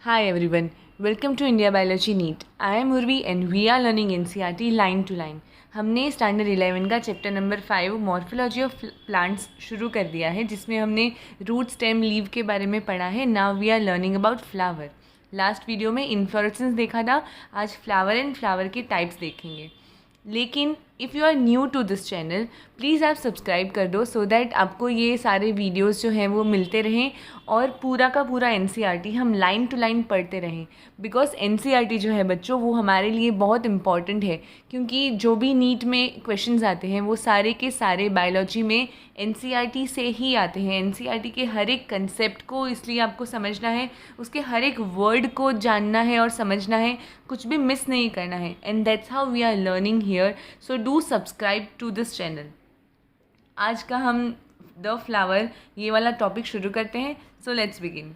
Hi everyone, welcome to India Biology NEET. I am Urvi and we are learning NCERT line to line. हमने standard 11 का chapter number 5 morphology of plants शुरू कर दिया है, जिसमें हमने रूट स्टेम लीव के बारे में पढ़ा है. Now we are learning about flower. Last video में इन्फ्लोरेसेंस देखा था, आज फ्लावर एंड फ्लावर के टाइप्स देखेंगे. लेकिन if you are new to this channel please आप सब्सक्राइब कर दो सो दैट आपको ये सारे वीडियोस जो हैं वो मिलते रहें और पूरा का पूरा एनसीईआरटी हम लाइन टू लाइन पढ़ते रहें. बिकॉज एनसीईआरटी जो है बच्चों वो हमारे लिए बहुत इंपॉर्टेंट है, क्योंकि जो भी नीट में क्वेश्चंस आते हैं वो सारे के सारे बायोलॉजी में एनसीईआरटी से ही आते हैं. एनसीईआरटी के हर एक कंसेप्ट को इसलिए आपको समझना है, उसके हर एक वर्ड को जानना है और समझना है, कुछ भी मिस नहीं करना है. And that's how we are learning here. So do subscribe to this channel. आज का हम द फ्लावर ये वाला टॉपिक शुरू करते हैं. So let's begin.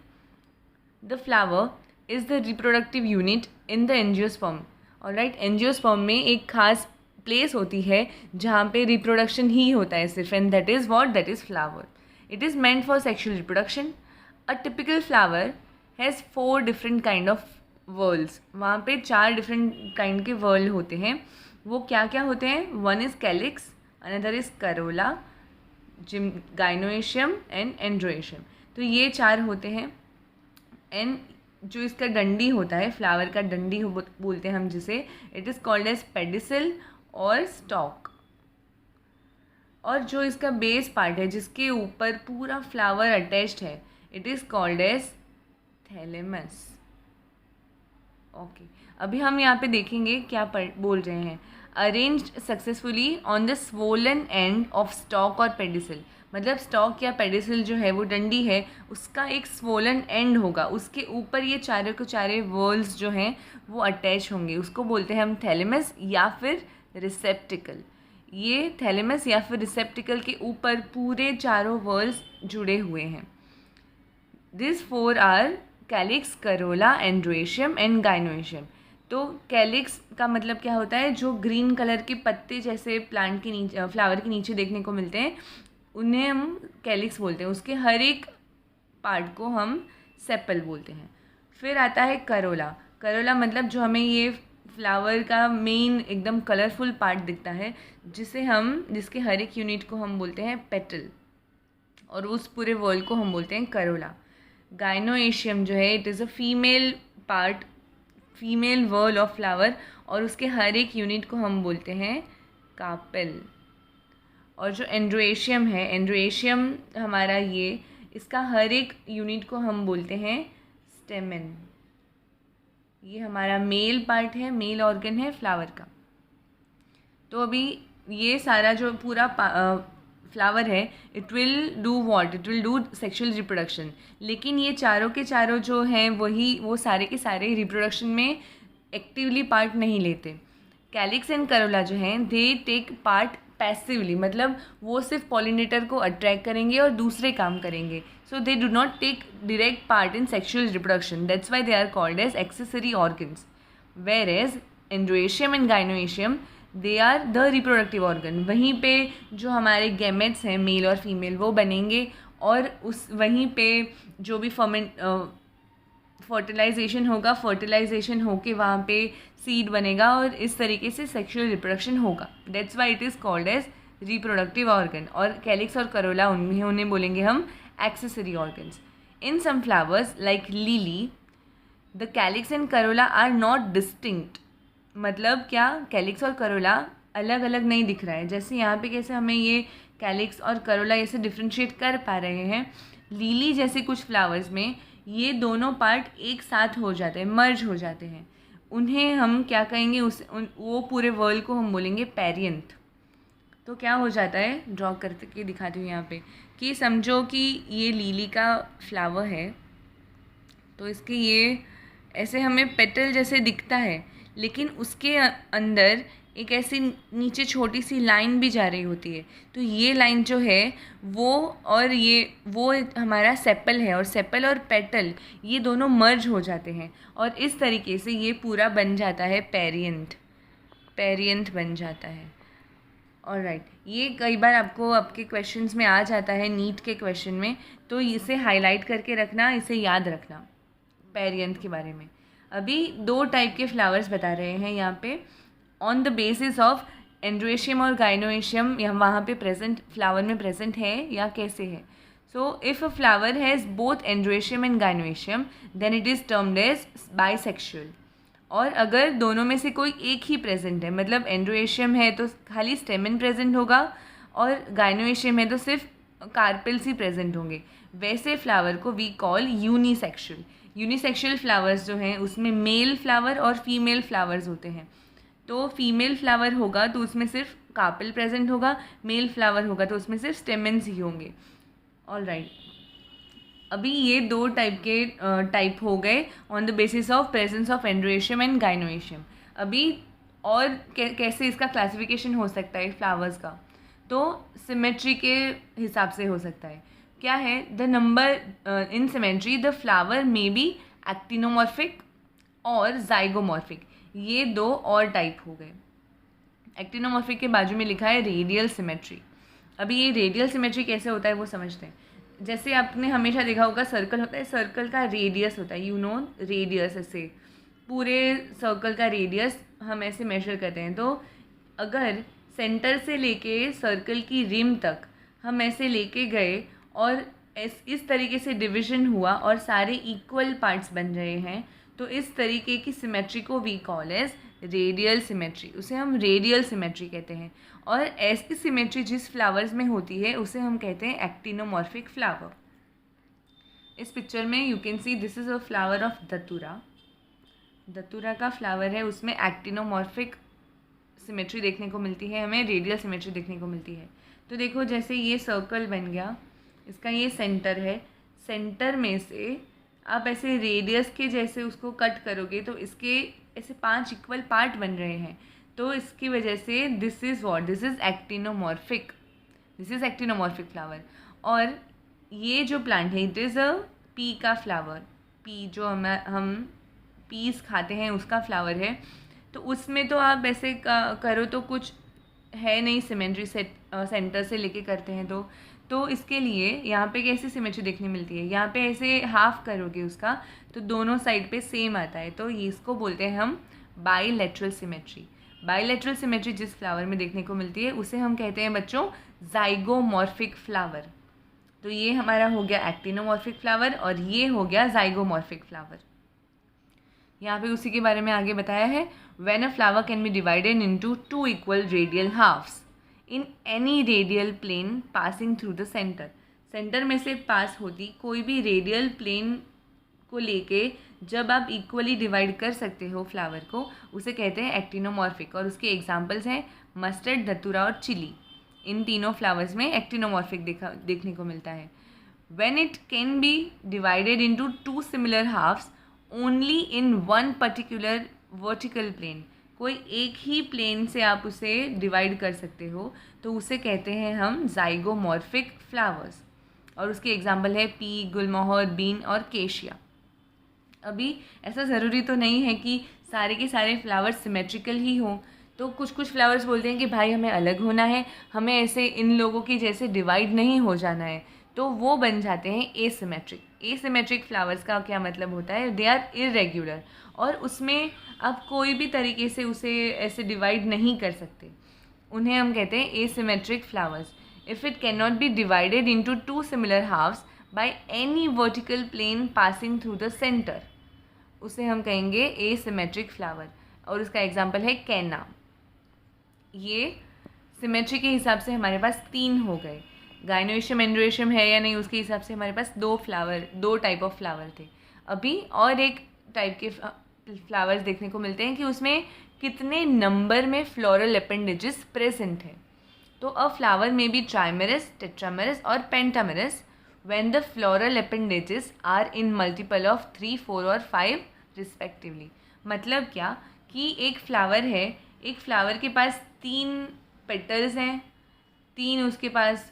The flower is the reproductive unit in the angiosperm. Alright, angiosperm में एक खास प्लेस होती है जहाँ पे रिप्रोडक्शन ही होता है सिर्फ, and that is what, that is flower. It is meant for sexual reproduction. A typical flower has 4 different kind of whorls. वहाँ पे 4 डिफरेंट काइंड के वर्ल होते हैं. वो क्या क्या होते हैं? One is calyx, another is corolla, gynoecium and androecium. तो ये 4 होते हैं. एंड जो इसका डंडी होता है, फ्लावर का डंडी बोलते हैं हम जिसे, it is called as pedicel और स्टॉक. और जो इसका बेस पार्ट है जिसके ऊपर पूरा फ्लावर अटैच्ड है, it is called as thalamus. Okay, अभी हम यहाँ पे देखेंगे क्या बोल रहे हैं. Arranged successfully on the swollen end of stalk और पेडिसल. मतलब स्टॉक या पेडिसल जो है वो डंडी है, उसका एक स्वोलन एंड होगा, उसके ऊपर ये चारों के चारे वर्ल्स जो हैं वो अटैच होंगे. उसको बोलते हैं हम थैलेमस या फिर रिसेप्टिकल. ये थैलेमस या फिर रिसेप्टिकल के ऊपर पूरे चारों वर्ल्स जुड़े हुए हैं. This 4 are calyx, corolla, androecium and gynoecium. तो कैलिक्स का मतलब क्या होता है? जो ग्रीन कलर के पत्ते जैसे प्लांट के नीचे, फ्लावर के नीचे देखने को मिलते हैं, उन्हें हम कैलिक्स बोलते हैं. उसके हर एक पार्ट को हम सेपल बोलते हैं. फिर आता है करोला. करोला मतलब जो हमें ये फ्लावर का मेन एकदम कलरफुल पार्ट दिखता है, जिसके हर एक यूनिट को हम बोलते हैं पेटल, और उस पूरे वर्ल्ड को हम बोलते हैं करोला. गाइनोएशियम जो है, it is a female part, female whorl of flower, और उसके हर एक यूनिट को हम बोलते हैं कार्पेल. और जो एंड्रोएशियम है, एंड्रोएशियम हमारा इसका हर एक यूनिट को हम बोलते हैं स्टेमन. ये हमारा मेल पार्ट है, मेल ऑर्गन है फ्लावर का. तो अभी ये सारा जो पूरा फ्लावर है, it will do what, it will do sexual reproduction. लेकिन ये चारों के चारों जो हैं वो सारे के सारे रिप्रोडक्शन में एक्टिवली पार्ट नहीं लेते. कैलिक्स एंड करोला जो हैं, दे टेक पार्ट पैसिवली. मतलब वो सिर्फ पॉलिनेटर को अट्रैक्ट करेंगे और दूसरे काम करेंगे. So they do not take direct part in sexual reproduction. That's why they are called as accessory organs. Whereas androecium and gynoecium, they are the reproductive organ. वहीं पे जो हमारे गैमेट्स हैं, मेल और फीमेल, वो बनेंगे, और वहीं पे जो भी फर्टिलाइजेशन होगा, फर्टिलाइजेशन होके वहाँ पे सीड बनेगा, और इस तरीके से सेक्शुअल रिप्रोडक्शन होगा. That's why it is called as reproductive organ. और कैलिक्स और करोला उन्हें बोलेंगे हम accessory organs. In some flowers like lily, the calyx and corolla are not distinct. मतलब क्या, कैलिक्स और करोला अलग अलग नहीं दिख रहा है. जैसे यहाँ पे कैसे हमें ये कैलिक्स और करोला ऐसे डिफ्रेंशिएट कर पा रहे हैं, लीली जैसे कुछ फ्लावर्स में ये दोनों पार्ट एक साथ हो जाते हैं, मर्ज हो जाते हैं. उन्हें हम क्या कहेंगे, वो पूरे वर्ल्ड को हम बोलेंगे पेरियंथ. तो क्या हो जाता है, ड्रॉ करके दिखाती हूँ यहाँ पे, कि समझो कि ये लीली का फ्लावर है, तो इसके ये ऐसे हमें पेटल जैसे दिखता है, लेकिन उसके अंदर एक ऐसी नीचे छोटी सी लाइन भी जा रही होती है. तो ये लाइन जो है वो हमारा सेपल है, और सेपल और पेटल ये दोनों मर्ज हो जाते हैं, और इस तरीके से ये पूरा बन जाता है पेरियंथ बन जाता है. ऑलराइट, ये कई बार आपको आपके क्वेश्चंस में आ जाता है, नीट के क्वेश्चन में, तो इसे हाईलाइट करके रखना, इसे याद रखना. पेरियंथ के बारे में। अभी 2 टाइप के फ्लावर्स बता रहे हैं यहाँ पे, ऑन द बेसिस ऑफ एंड्रोएशियम और गाइनोएशियम यहाँ वहाँ पे प्रेजेंट, फ्लावर में प्रेजेंट है या कैसे है। So if a flower has both androecium and gynoecium then it is termed as bisexual. और अगर दोनों में से कोई एक ही प्रेजेंट है, मतलब एंड्रोएशियम है तो खाली स्टेमन प्रेजेंट होगा और गाइनोएशियम है तो सिर्फ कार्पेल्स ही प्रेजेंट होंगे, वैसे फ्लावर को we call unisexual. Unisexual flowers जो हैं उसमें मेल फ्लावर और फीमेल फ्लावर्स होते हैं। तो फीमेल फ्लावर होगा तो उसमें सिर्फ कार्पेल प्रेजेंट होगा, मेल फ्लावर होगा तो उसमें सिर्फ स्टेमेंस ही होंगे। ऑल राइट, अभी ये 2 टाइप के टाइप हो गए on the basis of presence of androecium and gynoecium. अभी और कैसे इसका क्लासिफिकेशन हो सकता है फ्लावर्स का, तो सिमेट्री के हिसाब से हो सकता है। क्या है, the number in symmetry the flower may be actinomorphic और जाइगोमॉर्फिक, ये 2 और टाइप हो गए। एक्टिनोमॉर्फिक के बाजू में लिखा है रेडियल सिमेट्री। अभी ये रेडियल सिमेट्री कैसे होता है वो समझते हैं। जैसे आपने हमेशा देखा होगा सर्कल होता है, सर्कल का रेडियस होता है, रेडियस, ऐसे पूरे सर्कल का रेडियस हम ऐसे मेजर करते हैं। तो अगर सेंटर से लेके सर्कल की रिम तक हम ऐसे लेके गए और इस तरीके से डिवीजन हुआ और सारे इक्वल पार्ट्स बन रहे हैं, तो इस तरीके की सिमेट्री को we call as radial symmetry, उसे हम रेडियल सिमेट्री कहते हैं। और ऐसी सिमेट्री जिस फ्लावर्स में होती है उसे हम कहते हैं एक्टिनोमॉर्फिक फ्लावर। इस पिक्चर में you can see this is a flower of धतूरा। धतूरा का फ्लावर है, उसमें एक्टिनोमॉर्फिक सिमेट्री देखने को मिलती है, हमें रेडियल सिमेट्री देखने को मिलती है। तो देखो जैसे ये सर्कल बन गया, इसका ये सेंटर है, सेंटर में से आप ऐसे रेडियस के जैसे उसको कट करोगे तो इसके ऐसे 5 इक्वल पार्ट बन रहे हैं। तो इसकी वजह से this is what, this is actinomorphic, this is actinomorphic flower. और ये जो प्लांट है इट इज़ अ पी का फ्लावर, पी जो हम पीस खाते हैं उसका फ्लावर है। तो उसमें तो आप ऐसे करो तो कुछ है नहीं सिमेट्री, सेंटर से लेके करते हैं तो इसके लिए यहाँ पे कैसी सिमेट्री देखने मिलती है, यहाँ पे ऐसे हाफ करोगे उसका तो दोनों साइड पे सेम आता है, तो ये इसको बोलते हैं हम बाईलेटरल सिमेट्री। बाईलेटरल सिमेट्री जिस फ्लावर में देखने को मिलती है उसे हम कहते हैं बच्चों जाइगोमॉर्फिक फ्लावर। तो ये हमारा हो गया एक्टिनोमॉर्फिक फ्लावर और ये हो गया जाइगोमॉर्फिक फ्लावर। यहाँ पे उसी के बारे में आगे बताया है, when a flower can be divided into 2 equal radial halves in any radial plane passing through the centre. Centre में से पास होती कोई भी रेडियल प्लेन को लेके जब आप इक्वली डिवाइड कर सकते हो फ्लावर को, उसे कहते हैं एक्टिनोमॉर्फिक। और उसके एग्जांपल्स हैं मस्टर्ड, धतूरा और चिली। इन तीनों फ्लावर्स में एक्टिनोमॉर्फिक देखने को मिलता है। When it can be divided into 2 similar halves only in one particular vertical plane, कोई एक ही प्लेन से आप उसे डिवाइड कर सकते हो तो उसे कहते हैं हम जाइगोमॉर्फिक फ्लावर्स। और उसके एग्जांपल है पी, गुलमोहर, बीन और केशिया। अभी ऐसा ज़रूरी तो नहीं है कि सारे के सारे फ्लावर्स सिमेट्रिकल ही हों, तो कुछ कुछ फ्लावर्स बोलते हैं कि भाई हमें अलग होना है, हमें ऐसे इन लोगों की जैसे डिवाइड नहीं हो जाना है, तो वो बन जाते हैं एसिमेट्रिक। एसिमेट्रिक फ्लावर्स का क्या मतलब होता है, दे आर इरेग्युलर और उसमें आप कोई भी तरीके से उसे ऐसे डिवाइड नहीं कर सकते, उन्हें हम कहते हैं asymmetric flowers. If it can not be divided into 2 similar halves by any vertical plane passing through the centre, उसे हम कहेंगे एसिमेट्रिक फ्लावर। और उसका एग्जांपल है कैना। ये सिमेट्री के हिसाब से हमारे पास 3 हो गए, गाइनोएशियम एंड्रोएशियम है या नहीं उसके हिसाब से हमारे पास 2 टाइप ऑफ फ्लावर थे। अभी और एक टाइप के फ्लावर्स देखने को मिलते हैं कि उसमें कितने नंबर में फ्लोरल अपेंडेजेस प्रेजेंट है। तो अ फ्लावर में बी ट्राइमेरस, टेट्रामेरस और pentamerous when the floral appendages are in multiple of 3, 4 और 5 रिस्पेक्टिवली। मतलब क्या कि एक फ्लावर है, एक फ्लावर के पास 3 पेटल्स हैं, 3 उसके पास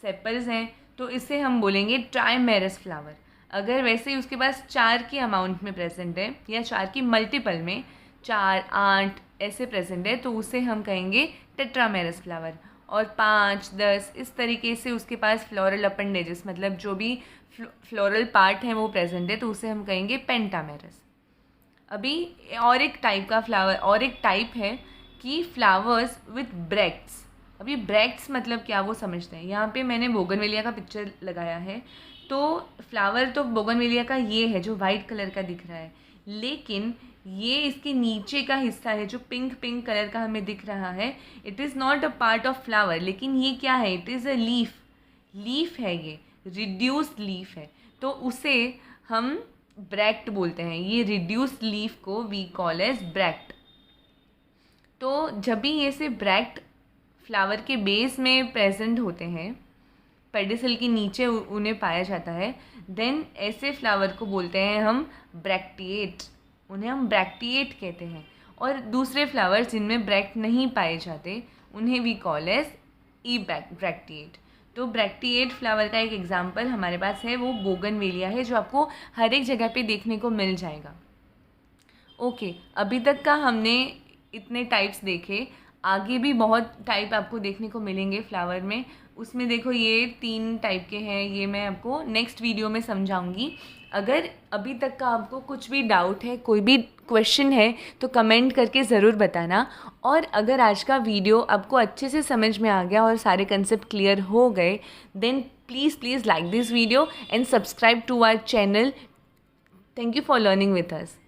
सेपल्स हैं, तो इसे हम बोलेंगे ट्राइमेरस फ्लावर। अगर वैसे ही उसके पास 4 की अमाउंट में प्रेजेंट है या 4 की मल्टीपल में 4, 8 ऐसे प्रेजेंट है तो उसे हम कहेंगे टेट्रामेरस फ्लावर। और 5, 10 इस तरीके से उसके पास फ्लोरल अपेंडेजेस मतलब जो भी फ्लोरल पार्ट है वो प्रेजेंट है, तो उसे हम कहेंगे पेंटामेरस। अभी और एक टाइप का फ्लावर और एक टाइप है कि फ्लावर्स विथ ब्रैक्ट्स। अभी ब्रैक्ट्स मतलब क्या वो समझते हैं। यहाँ पे मैंने बोगनवेलिया का पिक्चर लगाया है, तो फ्लावर तो बोगनवेलिया का ये है जो वाइट कलर का दिख रहा है, लेकिन ये इसके नीचे का हिस्सा है जो पिंक पिंक कलर का हमें दिख रहा है, it is not a part of flower, लेकिन ये क्या है, it is a leaf. Leaf है ये, रिड्यूस्ड लीफ है, तो उसे हम ब्रैक्ट बोलते हैं। ये रिड्यूस्ड लीफ को वी कॉल एज ब्रैक्ट। तो जब भी ये से ब्रैक्ट फ्लावर के बेस में प्रेजेंट होते हैं, पेडिसल के नीचे उन्हें पाया जाता है, देन ऐसे फ्लावर को बोलते हैं हम ब्रैक्टिएट, उन्हें हम ब्रैक्टिएट कहते हैं। और दूसरे फ्लावर्स जिनमें ब्रैक्ट नहीं पाए जाते उन्हें we call as ebracteate. तो ब्रैक्टिएट फ्लावर का एक एग्जाम्पल हमारे पास है, वो बोगनवेलिया है, जो आपको हर एक जगह पे देखने को मिल जाएगा। ओके, अभी तक का हमने इतने टाइप्स देखे, आगे भी बहुत टाइप आपको देखने को मिलेंगे फ्लावर में। उसमें देखो ये 3 टाइप के हैं, ये मैं आपको नेक्स्ट वीडियो में समझाऊंगी। अगर अभी तक का आपको कुछ भी डाउट है, कोई भी क्वेश्चन है, तो कमेंट करके ज़रूर बताना। और अगर आज का वीडियो आपको अच्छे से समझ में आ गया और सारे कंसेप्ट क्लियर हो गए, then please like this video and subscribe to our channel. Thank you for learning with us.